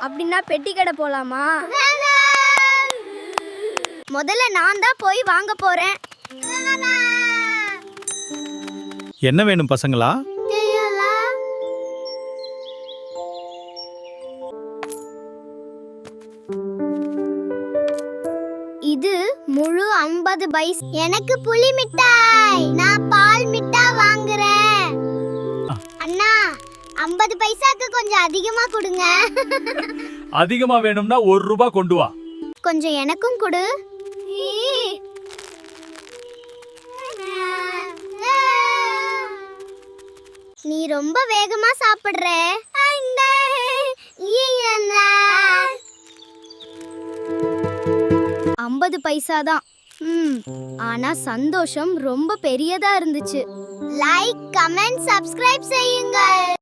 அப்படின்னா பெட்டி கடை போலாமா? முதல்ல நான் தான் போய் வாங்க போறேன். என்ன வேணும் பசங்களா? இது முழு 50 பைஸ். எனக்கு புளி மிட்டாய். நான் பால் மிட்டாய் வாங்குறேன். அண்ணா 50 பைசாக்கு கொஞ்சம் அதிகமா கொடுங்க. அதிகமா வேணும்னா 1 ரூபாய் கொண்டு வா. கொஞ்சம் எனக்கும் கொடு. நீ ரொம்ப வேகமா சாப்பிடுற. 50 பைசா தான். ஆனா சந்தோஷம் ரொம்ப பெரியதா இருந்துச்சு. லைக், கமெண்ட், சப்ஸ்கிரைப் செய்யுங்க.